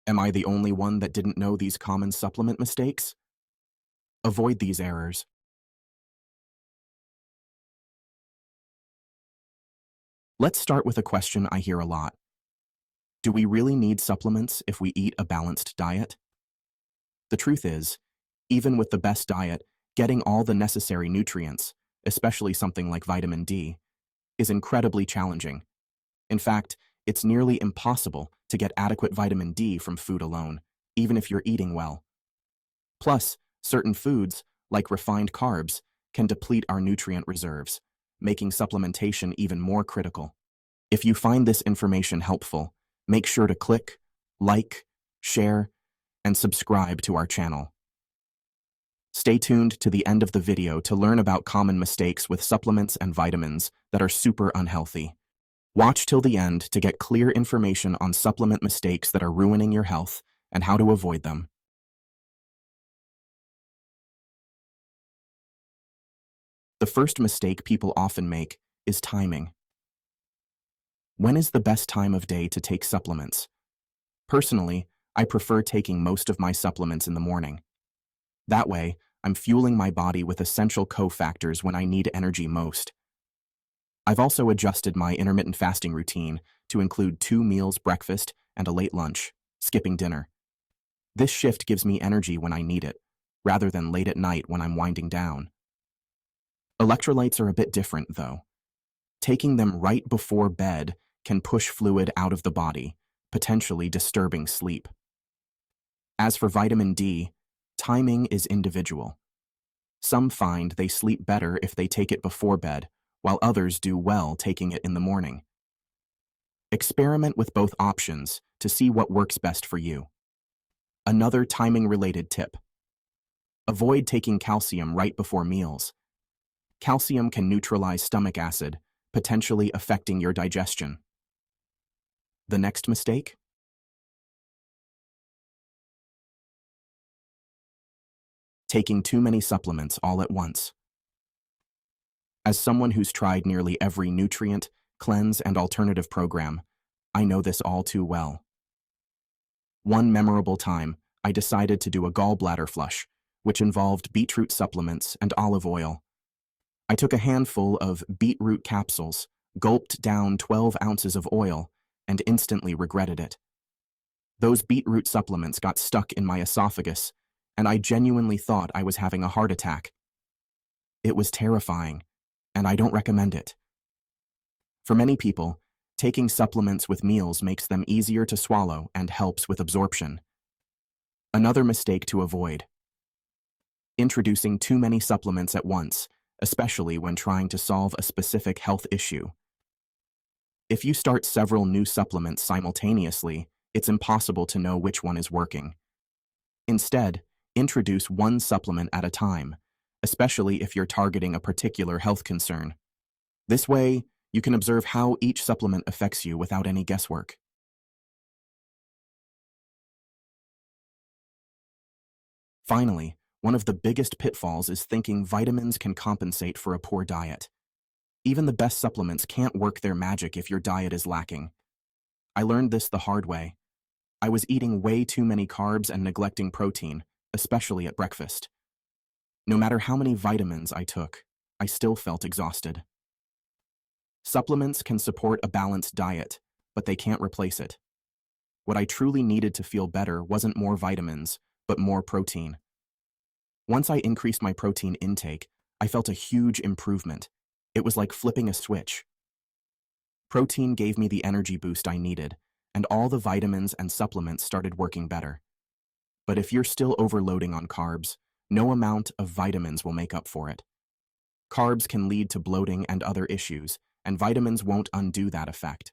Am I the only one that didn't know these common supplement mistakes? Avoid these errors. Let's start with a question I hear a lot. Do we really need supplements if we eat a balanced diet? The truth is, even with the best diet, getting all the necessary nutrients, especially something like vitamin D, is incredibly challenging. In fact, it's nearly impossible to get adequate vitamin D from food alone, even if you're eating well. Plus, certain foods, like refined carbs, can deplete our nutrient reserves, making supplementation even more critical. If you find this information helpful, make sure to click, like, share, and subscribe to our channel. Stay tuned to the end of the video to learn about common mistakes with supplements and vitamins that are super unhealthy. Watch till the end to get clear information on supplement mistakes that are ruining your health and how to avoid them. The first mistake people often make is timing. When is the best time of day to take supplements? Personally, I prefer taking most of my supplements in the morning. That way, I'm fueling my body with essential cofactors when I need energy most. I've also adjusted my intermittent fasting routine to include 2 meals, breakfast, and a late lunch, skipping dinner. This shift gives me energy when I need it, rather than late at night when I'm winding down. Electrolytes are a bit different, though. Taking them right before bed can push fluid out of the body, potentially disturbing sleep. As for vitamin D, timing is individual. Some find they sleep better if they take it before bed, while others do well taking it in the morning. Experiment with both options to see what works best for you. Another timing-related tip: avoid taking calcium right before meals. Calcium can neutralize stomach acid, potentially affecting your digestion. The next mistake? Taking too many supplements all at once. As someone who's tried nearly every nutrient, cleanse, and alternative program, I know this all too well. One memorable time, I decided to do a gallbladder flush, which involved beetroot supplements and olive oil. I took a handful of beetroot capsules, gulped down 12 ounces of oil, and instantly regretted it. Those beetroot supplements got stuck in my esophagus, and I genuinely thought I was having a heart attack. It was terrifying, and I don't recommend it. For many people, taking supplements with meals makes them easier to swallow and helps with absorption. Another mistake to avoid: introducing too many supplements at once, especially when trying to solve a specific health issue. If you start several new supplements simultaneously, it's impossible to know which one is working. Instead, introduce one supplement at a time, especially if you're targeting a particular health concern. This way, you can observe how each supplement affects you without any guesswork. Finally, one of the biggest pitfalls is thinking vitamins can compensate for a poor diet. Even the best supplements can't work their magic if your diet is lacking. I learned this the hard way. I was eating way too many carbs and neglecting protein, especially at breakfast. No matter how many vitamins I took, I still felt exhausted. Supplements can support a balanced diet, but they can't replace it. What I truly needed to feel better wasn't more vitamins, but more protein. Once I increased my protein intake, I felt a huge improvement. It was like flipping a switch. Protein gave me the energy boost I needed, and all the vitamins and supplements started working better. But if you're still overloading on carbs, no amount of vitamins will make up for it. Carbs can lead to bloating and other issues, and vitamins won't undo that effect.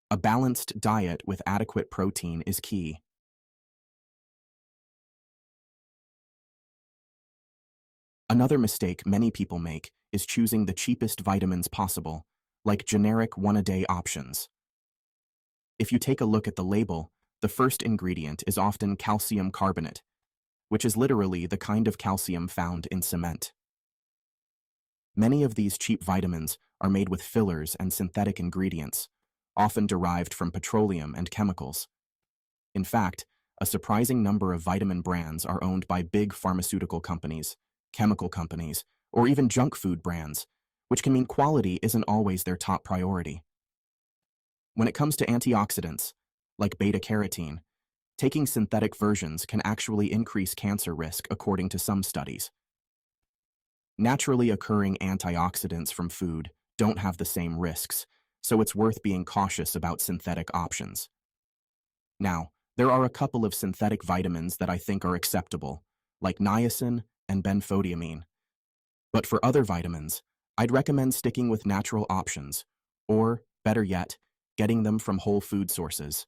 A balanced diet with adequate protein is key. Another mistake many people make is choosing the cheapest vitamins possible, like generic one-a-day options. If you take a look at the label, the first ingredient is often calcium carbonate, which is literally the kind of calcium found in cement. Many of these cheap vitamins are made with fillers and synthetic ingredients, often derived from petroleum and chemicals. In fact, a surprising number of vitamin brands are owned by big pharmaceutical companies, chemical companies, or even junk food brands, which can mean quality isn't always their top priority. When it comes to antioxidants, like beta-carotene, taking synthetic versions can actually increase cancer risk according to some studies. Naturally occurring antioxidants from food don't have the same risks, so it's worth being cautious about synthetic options. Now, there are a couple of synthetic vitamins that I think are acceptable, like niacin and benfotiamine. But for other vitamins, I'd recommend sticking with natural options, or, better yet, getting them from whole food sources.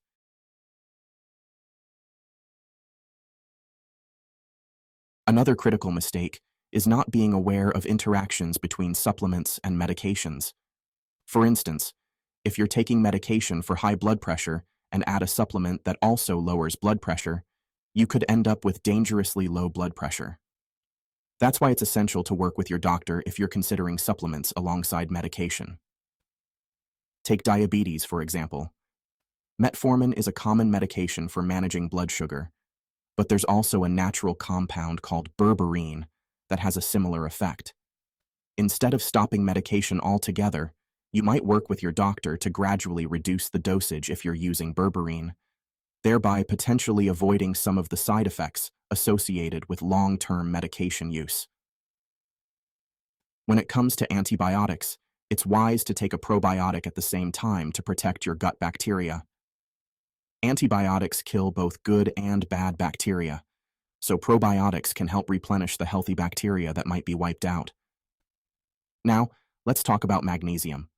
Another critical mistake is not being aware of interactions between supplements and medications. For instance, if you're taking medication for high blood pressure and add a supplement that also lowers blood pressure, you could end up with dangerously low blood pressure. That's why it's essential to work with your doctor if you're considering supplements alongside medication. Take diabetes, for example. Metformin is a common medication for managing blood sugar, but there's also a natural compound called berberine that has a similar effect. Instead of stopping medication altogether, you might work with your doctor to gradually reduce the dosage if you're using berberine, thereby potentially avoiding some of the side effects associated with long-term medication use. When it comes to antibiotics, it's wise to take a probiotic at the same time to protect your gut bacteria. Antibiotics kill both good and bad bacteria, so probiotics can help replenish the healthy bacteria that might be wiped out. Now, let's talk about magnesium.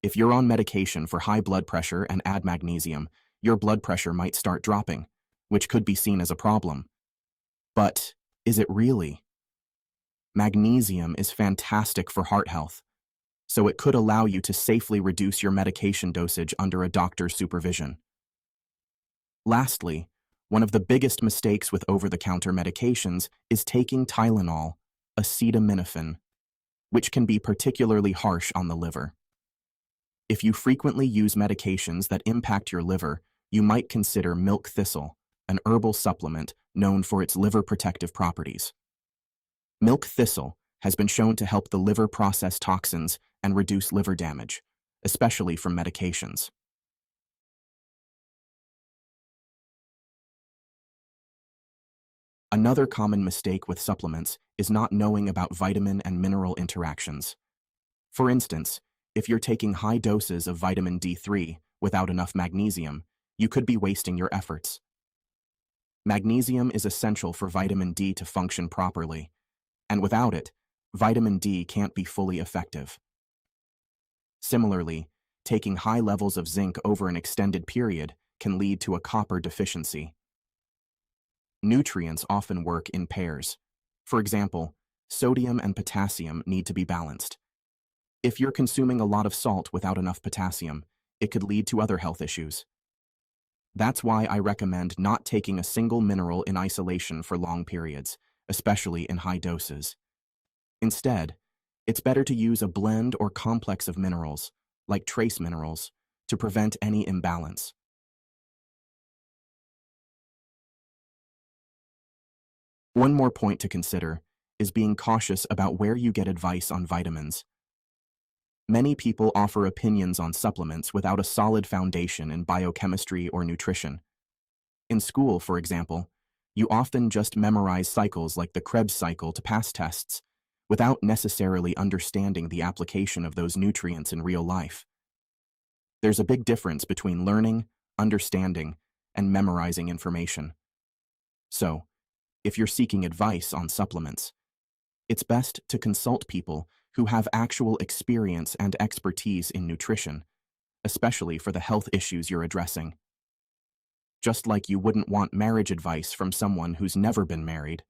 If you're on medication for high blood pressure and add magnesium, your blood pressure might start dropping, which could be seen as a problem. But is it really? Magnesium is fantastic for heart health, so it could allow you to safely reduce your medication dosage under a doctor's supervision. Lastly, one of the biggest mistakes with over-the-counter medications is taking Tylenol, acetaminophen, which can be particularly harsh on the liver. If you frequently use medications that impact your liver, you might consider milk thistle, an herbal supplement known for its liver protective properties. Milk thistle has been shown to help the liver process toxins and reduce liver damage, especially from medications. Another common mistake with supplements is not knowing about vitamin and mineral interactions. For instance, if you're taking high doses of vitamin D3 without enough magnesium, you could be wasting your efforts. Magnesium is essential for vitamin D to function properly, and without it, vitamin D can't be fully effective. Similarly, taking high levels of zinc over an extended period can lead to a copper deficiency. Nutrients often work in pairs. For example, sodium and potassium need to be balanced. If you're consuming a lot of salt without enough potassium, it could lead to other health issues. That's why I recommend not taking a single mineral in isolation for long periods, especially in high doses. Instead, it's better to use a blend or complex of minerals, like trace minerals, to prevent any imbalance. One more point to consider is being cautious about where you get advice on vitamins. Many people offer opinions on supplements without a solid foundation in biochemistry or nutrition. In school, for example, you often just memorize cycles like the Krebs cycle to pass tests, without necessarily understanding the application of those nutrients in real life. There's a big difference between learning, understanding, and memorizing information. So, if you're seeking advice on supplements, it's best to consult people who have actual experience and expertise in nutrition, especially for the health issues you're addressing. Just like you wouldn't want marriage advice from someone who's never been married,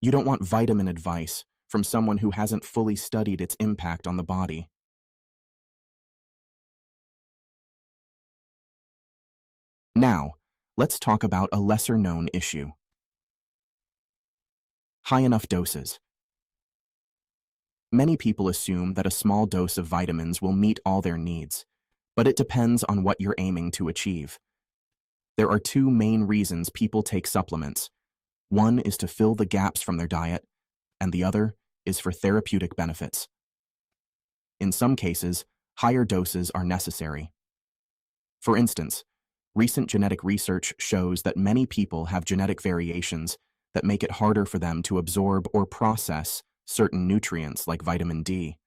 you don't want vitamin advice from someone who hasn't fully studied its impact on the body. Now, let's talk about a lesser-known issue. High enough doses. Many people assume that a small dose of vitamins will meet all their needs, but it depends on what you're aiming to achieve. There are two main reasons people take supplements. One is to fill the gaps from their diet, and the other is for therapeutic benefits. In some cases, higher doses are necessary. For instance, recent genetic research shows that many people have genetic variations that make it harder for them to absorb or process certain nutrients like vitamin D.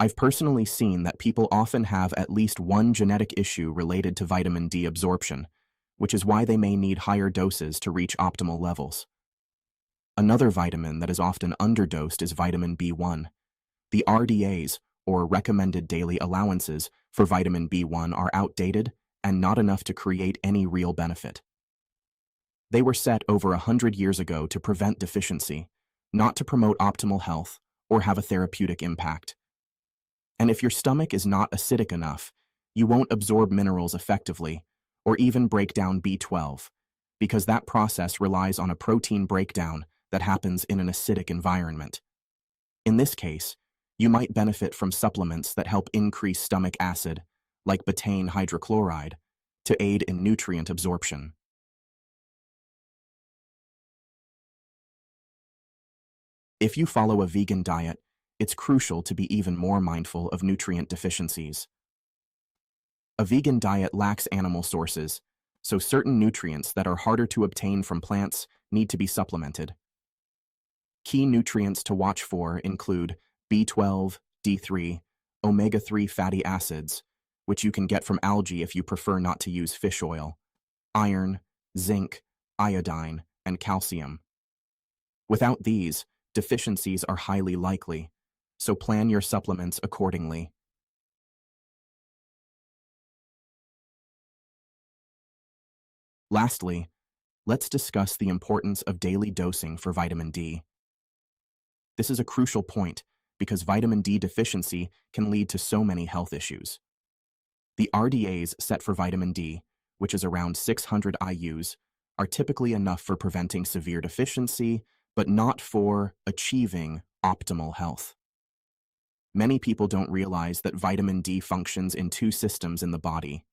I've personally seen that people often have at least one genetic issue related to vitamin D absorption, which is why they may need higher doses to reach optimal levels. Another vitamin that is often underdosed is vitamin B1. The RDAs, or recommended daily allowances, for vitamin B1 are outdated and not enough to create any real benefit. They were set over 100 years ago to prevent deficiency, not to promote optimal health or have a therapeutic impact. And if your stomach is not acidic enough, you won't absorb minerals effectively or even break down B12, because that process relies on a protein breakdown that happens in an acidic environment. In this case, you might benefit from supplements that help increase stomach acid, like betaine hydrochloride, to aid in nutrient absorption. If you follow a vegan diet, it's crucial to be even more mindful of nutrient deficiencies. A vegan diet lacks animal sources, so certain nutrients that are harder to obtain from plants need to be supplemented. Key nutrients to watch for include B12, D3, omega-3 fatty acids, which you can get from algae if you prefer not to use fish oil, iron, zinc, iodine, and calcium. Without these, deficiencies are highly likely, so plan your supplements accordingly. Lastly, let's discuss the importance of daily dosing for vitamin D. This is a crucial point because vitamin D deficiency can lead to so many health issues. The RDAs set for vitamin D, which is around 600 IUs, are typically enough for preventing severe deficiency, but not for achieving optimal health. Many people don't realize that vitamin D functions in two systems in the body.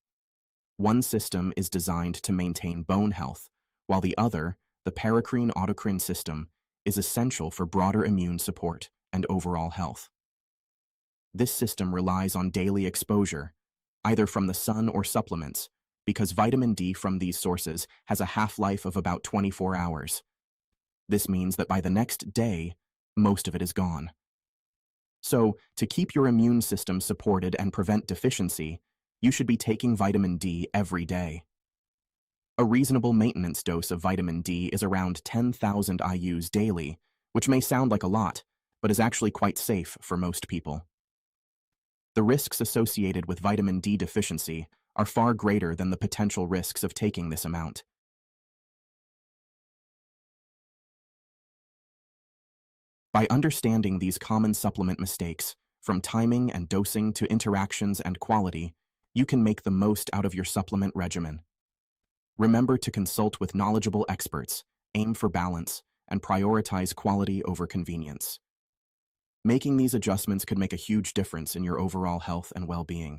One system is designed to maintain bone health, while the other, the paracrine-autocrine system, is essential for broader immune support and overall health. This system relies on daily exposure, either from the sun or supplements, because vitamin D from these sources has a half-life of about 24 hours. This means that by the next day, most of it is gone. So, to keep your immune system supported and prevent deficiency, you should be taking vitamin D every day. A reasonable maintenance dose of vitamin D is around 10,000 IUs daily, which may sound like a lot, but is actually quite safe for most people. The risks associated with vitamin D deficiency are far greater than the potential risks of taking this amount. By understanding these common supplement mistakes, from timing and dosing to interactions and quality, you can make the most out of your supplement regimen. Remember to consult with knowledgeable experts, aim for balance, and prioritize quality over convenience. Making these adjustments could make a huge difference in your overall health and well-being.